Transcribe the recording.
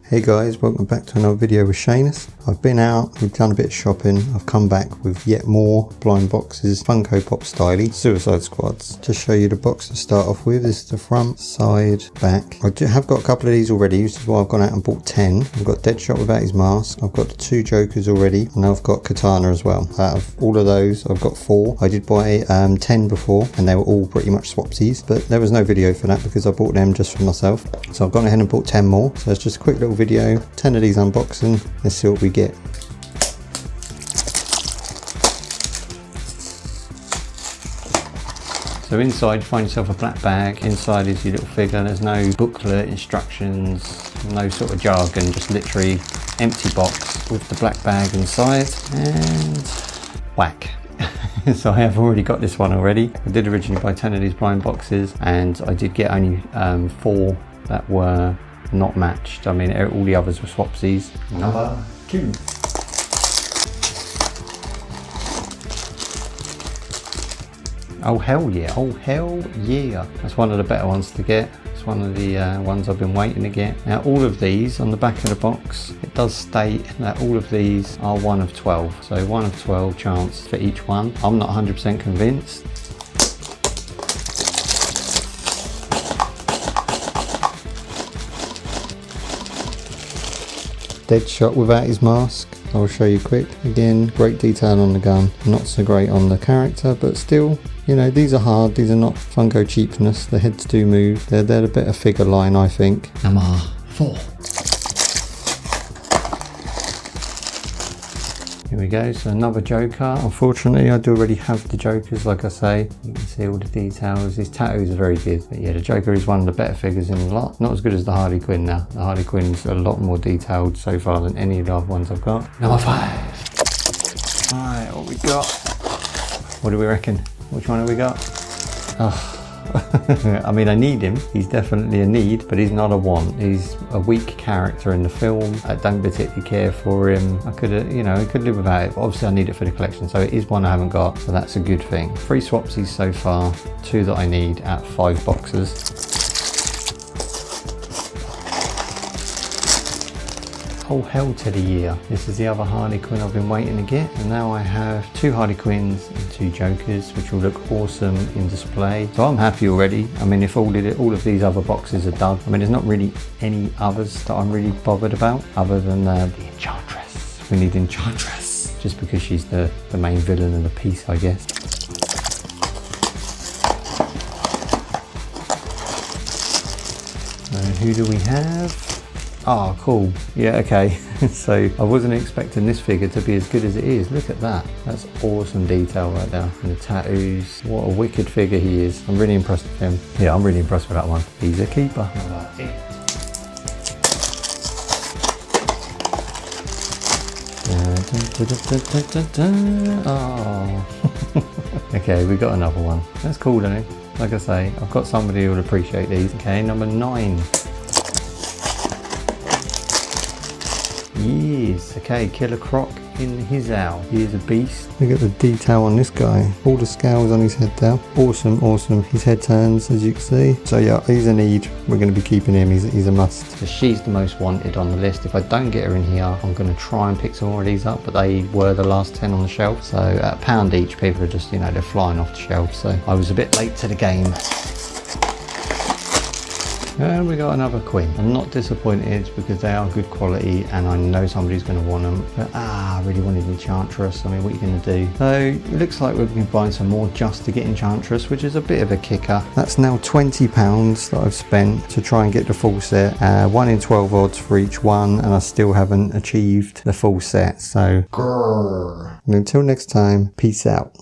Hey guys, welcome back to another video with Shanuz. I've been out, we've done a bit of shopping, I've come back with yet more blind boxes, Funko Pop styly, Suicide Squads. To show you the box to start off with, this is the front, side, back. I have got a couple of these already, this is why I've gone out and bought 10. I've got Deadshot without his mask, I've got the 2 Jokers already, and I've got Katana as well. Out of all of those, I've got 4. I did buy 10 before, and they were all pretty much swapsies, but there was no video for that because I bought them just for myself. So I've gone ahead and bought 10 more, so it's just a quick little video, 10 of these unboxing. Let's see what we get. So inside, find yourself a black bag. Inside is your little figure. There's no booklet, instructions, no sort of jargon, just literally empty box with the black bag inside, and whack. So I have already got this one already. I did originally buy 10 of these blind boxes, and I did get only 4 that were not matched. I mean, all the others were swapsies. Number 2. Oh hell yeah, oh hell yeah. That's one of the better ones to get. It's one of the ones I've been waiting to get. Now all of these, on the back of the box, it does state that all of these are 1 of 12. So 1 of 12 chance for each one. I'm not 100% convinced. Deadshot without his mask. I'll show you quick. Again, great detail on the gun. Not so great on the character, but still, you know, these are hard. These are not Funko cheapness. The heads do move. They're the better figure line, I think. Number 4. Here we go, so another Joker. Unfortunately, I do already have the Jokers, like I say. You can see all the details. His tattoos are very good. But yeah, the Joker is one of the better figures in the lot. Not as good as the Harley Quinn now. The Harley Quinn's a lot more detailed so far than any of the other ones I've got. Number 5. Alright, what we got? What do we reckon? Which one have we got? Oh. I mean, I need him. He's definitely a need, but he's not a want. He's a weak character in the film. I don't particularly care for him. I could, you know, I could live without it. But obviously, I need it for the collection, so it is one I haven't got. So that's a good thing. 3 swapsies so far. 2 that I need out of 5 boxes. Oh hell to the year. This is the other Harley Quinn I've been waiting to get, and now I have 2 Harley Quinns and 2 Jokers, which will look awesome in display. So I'm happy already. I mean, if all of these other boxes are done, I mean, there's not really any others that I'm really bothered about other than the Enchantress. We need Enchantress just because she's the main villain of the piece, I guess. Who do we have? Oh, cool. Yeah, okay. So I wasn't expecting this figure to be as good as it is. Look at that. That's awesome detail right there. And the tattoos. What a wicked figure he is. I'm really impressed with him. Yeah, I'm really impressed with that one. He's a keeper. Number 8. Oh. Okay, we got another one. That's cool, isn't it? Like I say, I've got somebody who will appreciate these. Okay, number 9. Yes, okay, Killer Croc in his owl. He is a beast. Look at the detail on this guy. All the scales on his head there. Awesome, awesome. His head turns, as you can see. So yeah, he's a need. We're going to be keeping him. He's a must. So she's the most wanted on the list. If I don't get her in here, I'm going to try and pick some more of these up, but they were the last 10 on the shelf. So at £1 each, people are just, you know, they're flying off the shelf. So I was a bit late to the game. And we got another Quinn. I'm not disappointed because they are good quality and I know somebody's going to want them. But I really wanted Enchantress. I mean, what are you going to do? So it looks like we've been buying some more just to get Enchantress, which is a bit of a kicker. That's now £20 that I've spent to try and get the full set. 1 in 12 odds for each one, and I still haven't achieved the full set. So, grrr. And until next time, peace out.